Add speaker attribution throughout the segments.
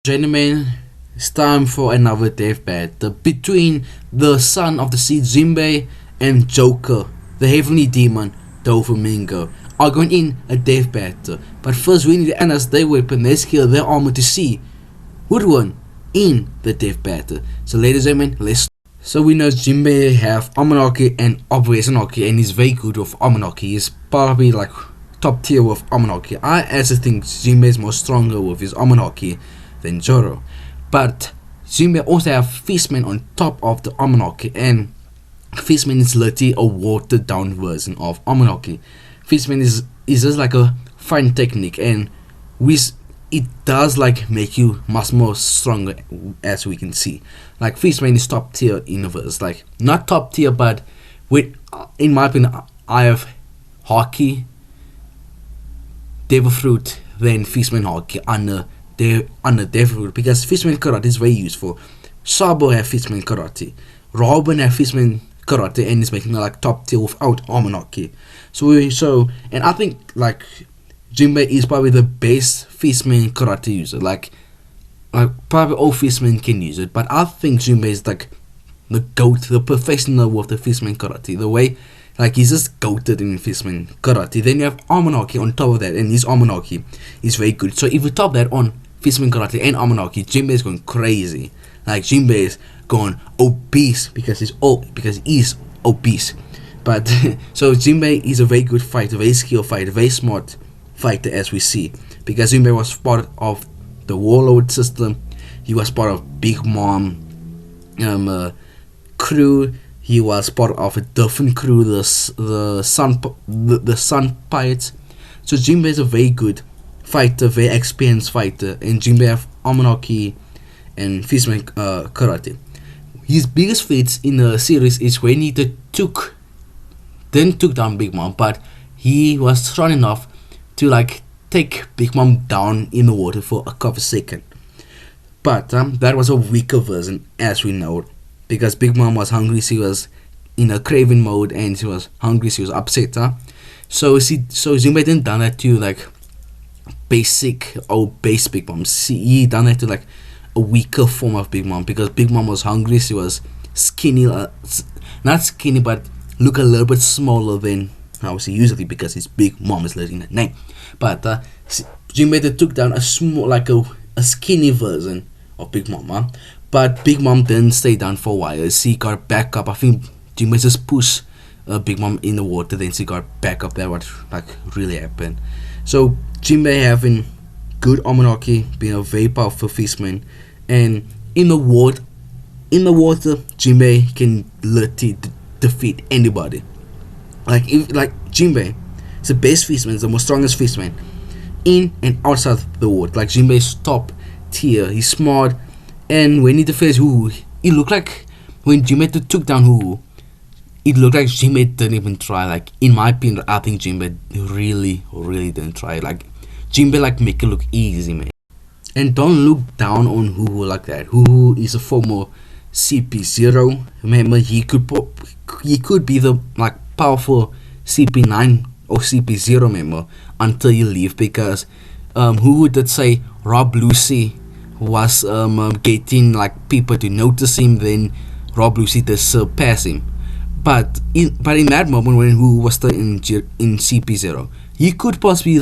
Speaker 1: Gentlemen, it's time for another death battle between the son of the sea Jibei and Joker, the heavenly demon Doflamingo, are going in a death battle. But first we need to analyze their weapon, their skill, their armor to see who'd win in the death battle. So ladies and gentlemen, let's. So we know Jibei have Amanaki and Operation and he's very good with Amanaki. He's probably like top tier with Amanaki. I actually think Jibei is more stronger with his Amanaki than Joro. But Jibei also have Fistman on top of the Amanaki, and Fistman is literally a watered down version of Amanaki. Fistman is just like a fine technique, and it does like make you much more stronger, as we can see. Like Fistman is top tier in the verse, like not top tier, but with in my opinion I have Hockey, Devil Fruit, then Fistman Hockey under Devil Fruit, because Fistman Karate is very useful. Sabo have Fistman Karate, Robin have Fistman Karate, and is making like top tier without Amanaki. And I think like Jibei is probably the best Fistman Karate user. Like probably all Fistmen can use it, but I think Jibei is like the goat, the professional with the Fistman Karate. The way like he's just goated in Fistman Karate. Then you have Amanaki on top of that, and his Amanaki is very good. So if you top that on Fistman Karate and Amanaki, Jibei is going crazy. Like Jibei is going obese because he's obese. But so Jibei is a very good fighter, very skilled fighter, very smart fighter, as we see, because Jibei was part of the Warlord system. He was part of Big Mom crew. He was part of a different crew, the Sun Pirates. So Jibei is a very good fighter, very experienced fighter, and Jibei have Amanaki and Fistman Karate. His biggest feats in the series is when he took down Big Mom, but he was strong enough to like take Big Mom down in the water for a couple seconds. But that was a weaker version, as we know, because Big Mom was hungry. She was in a craving mode, and she was hungry. She was upset. So Jibei didn't done that to like base Big Mom. He done that to like a weaker form of Big Mom, because Big Mom was hungry. She was skinny, not skinny, but look a little bit smaller than how she usually, because his Big Mom is literally in the name. But Jibei took down a small, like a skinny version of Big Mom. But Big Mom didn't stay down for a while. She got back up. I think Jibei just pushed Big Mom in the water, then she got back up. That what like really happened. So Jibei having good Amanaki, being a very powerful fistman, and in the water, Jibei can literally defeat anybody. Like Jibei is the best fistman, the most strongest fistman in and outside the water. Like Jibei is top tier. He's smart, and when he defeats Hu, it looked like when Jibei took down Hu, it looked like Jibei didn't even try. Like in my opinion, I think Jibei really didn't try. Like Jibei like make it look easy, man. And don't look down on Hu like that. Hu is a former CP0. Remember, he could be the like powerful CP9 or CP0 member until you leave, because Hu did say Rob Lucy was getting like people to notice him, then Rob Lucy did surpass him. But in that moment when Hu was still in CP0, he could possibly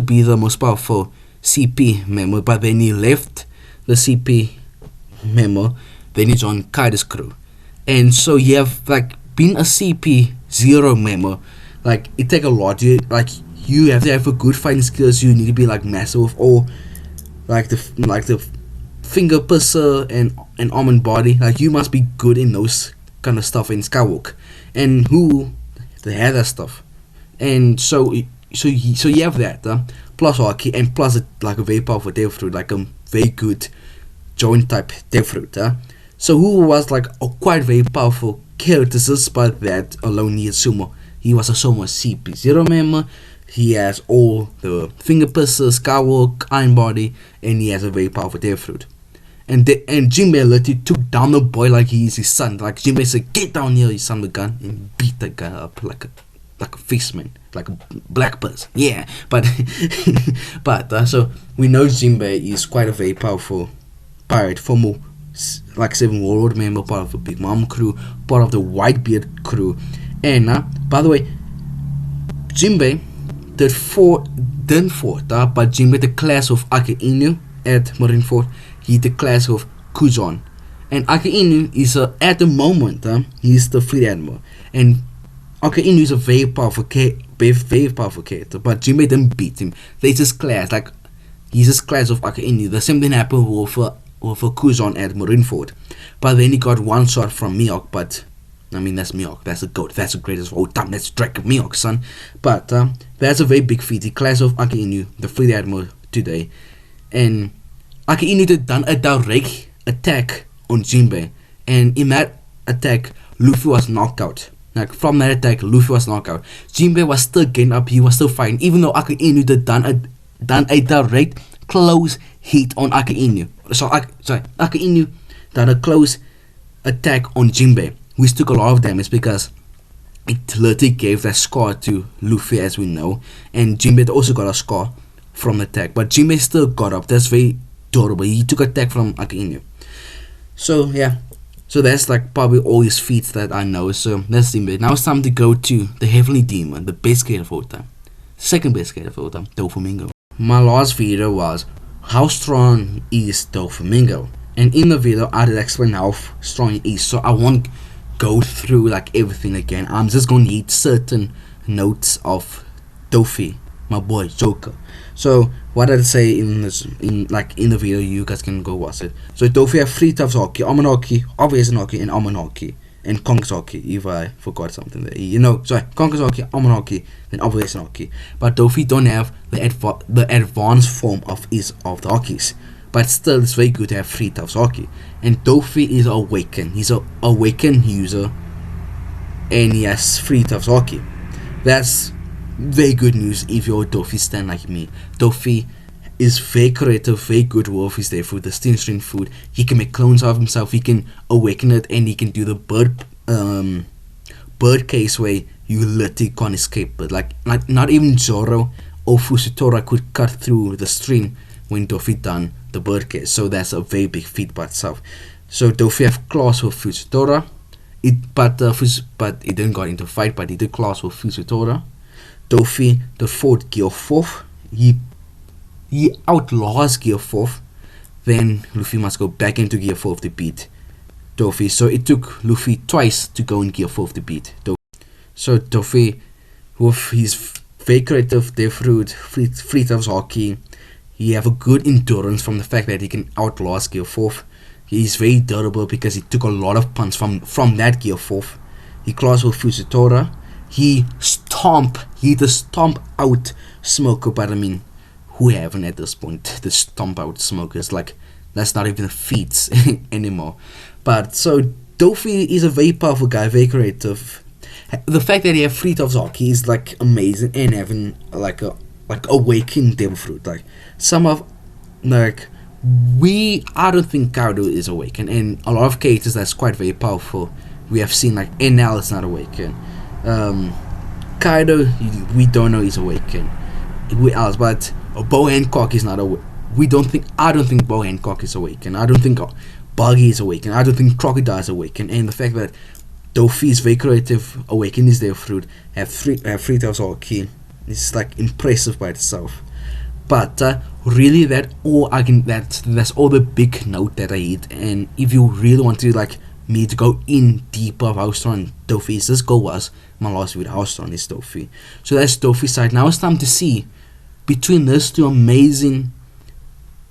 Speaker 1: be the most powerful CP member, but then he left the CP member, then he joined Kaido's crew. And so you have like been a CP0 member, like it take a lot. You have to have a good fighting skills. You need to be like massive with all like the finger piercer and arm and body. Like you must be good in those kind of stuff in Skywalk, and Hu they had that stuff. And so you have that plus hockey, and plus a very powerful Devil Fruit, like a very good joint type Devil Fruit. So Hu was like a quite very powerful character, just by that alone. He was a sumo CP0 member. He has all the finger piercers, Skywalk, iron body, and he has a very powerful Devil Fruit. And Jibei literally took down the boy like he's his son. Like Jibei said, "Get down here, you son of a gun," and beat the guy up like a like a fishman, like a black person. Yeah, but so we know Jinbei is quite a very powerful pirate, former like Seven Warlord member, part of the Big Mom crew, part of the Whitebeard crew, and by the way, Jinbei didn't fought, but Jinbei the class of Ake Inu at Marineford, he the class of Kujon. And Ake Inu is at the moment he's the fleet admiral, and Ake Inu is a very powerful character, but Jinbei didn't beat him. They just class, like he's just class of Ake Inu. The same thing happened with Kujon at Marineford, but then he got one shot from Mihawk. But I mean, that's Mihawk, that's a goat, that's the greatest of all time, that's Drake of Mihawk, son. But that's a very big feat. The class of Ake Inu, the fleet admiral today, and Ake Inu did done a direct attack on Jinbei, and in that attack, Luffy was knocked out. Like from that attack, Luffy was knocked out. Jinbei was still getting up, he was still fighting, even though Ake Inu did done a direct close hit on Ake Inu. Ake Inu done a close attack on Jinbei, which took a lot of damage because it literally gave that scar to Luffy, as we know, and Jinbei also got a scar from the attack, but Jinbei still got up. That's very durable. He took attack from Ake Inu. So yeah, so that's like probably all his feats that I know. So that's Jinbei. Now it's time to go to the Heavenly Demon, the best character of all time, second best character of all time, Doflamingo. My last video was how strong is Doflamingo, and in the video I did explain how strong he is, so I won't go through like everything again. I'm just going to hit certain notes of Dofi, my boy Joker. So what I'd say in the video, you guys can go watch it. So Dofi have 3 types of Haki: Almond Haki, Obvious Haki, and Almond Haki, and Conquer's Haki, if I forgot something there. Conquer's Haki, Almond Haki, then Obvious Haki. But Dofi don't have the advanced form of the Hakis. But still, it's very good to have 3 types of Haki. And Dofi is awakened. He's an awakened user, and he has 3 types of Haki. That's very good news if you're a Dofi stan like me. Dofi is very creative, very good with his day food, the steam string food. He can make clones of himself, he can awaken it, and he can do the bird case where you literally can't escape it. Like not even Zoro or Fujitora could cut through the stream when Dofi done the bird case. So that's a very big feat by itself. So Dofi have class with Fujitora. But it didn't got into fight, but he did class with Fujitora. Dofi, the 4th Gear 4th, he outlaws Gear 4th, then Luffy must go back into Gear 4th to beat Dofi. So it took Luffy twice to go in Gear 4th to beat Dofi. So Dofi, with his very creative Death Root, free types Haki, he have a good endurance from the fact that he can outlast Gear 4th. He's very durable because he took a lot of punch from that Gear 4th. He class with Fujitora. He stomp out Smoker, but I mean, who haven't at this point the stomp out Smokers? Like, that's not even a feat anymore. But so Dofi is a very powerful guy, very creative. The fact that he have 3 types of Haki is like amazing, and having like awakened Devil Fruit. Like some of I don't think Kaido is awakened, and a lot of characters that's quite very powerful. We have seen like NL is not awakened. Kaido, we don't know he's awakened. Who else? But Bow Hancock is not awakened. I don't think Bow Hancock is awakened. I don't think Buggy is awakened. I don't think Crocodile is awakened. And the fact that Dofi is very creative, awakened his Devil Fruit, have 3 types of Haki, it's like impressive by itself. But really, that's all the big note that I hit. And if you really want to like me to go in deeper of how strong Dofi is, this go was my last video, how strong is Dofi. So that's Dofi's side. Now it's time to see between these 2 amazing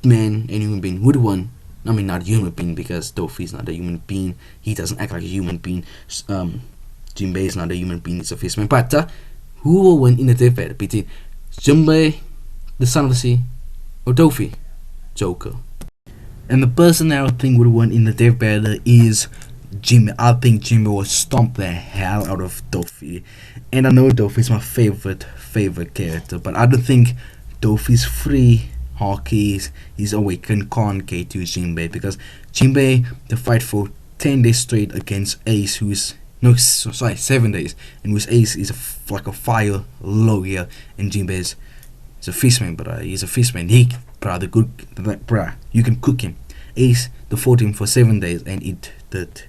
Speaker 1: men and human being, who won. I mean, not human being, because Dofi is not a human being. He doesn't act like a human being. Jinbei is not a human being, he's a fishman. But who will win in the death battle between Jinbei, the Son of the Sea, or Dofi, Joker? And the person that I think would win in the death battle is Jibei. I think Jibei will stomp the hell out of Dofi. And I know Dofi is my favorite character, but I don't think Dofi's 3 Haki is awakened can't get to Jinbei, because Jinbei, the fight for 10 days straight against Ace, who's No, sorry, 7 days. In which Ace is like a fire lawyer, and Jinbei is a fishman, bruh. He's a fishman. Bruh, the good, bruh, you can cook him. Ace, they fought him for 7 days, and it did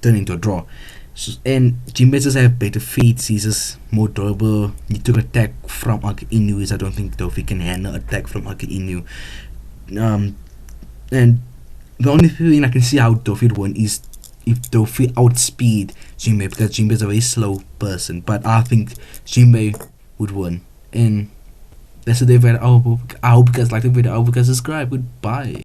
Speaker 1: turn into a draw. So, and Jinbei just have better feet. He's just more durable. He took attack from Aka Inu. I don't think Dofi can handle attack from Aka Inu. And the only thing I can see how Dofi would win is if Dofi outspeed Jinbei, because Jinbei is a very slow person. But I think Jinbei would win. And that's the day. I hope you guys like the video. I hope you guys subscribe. Goodbye.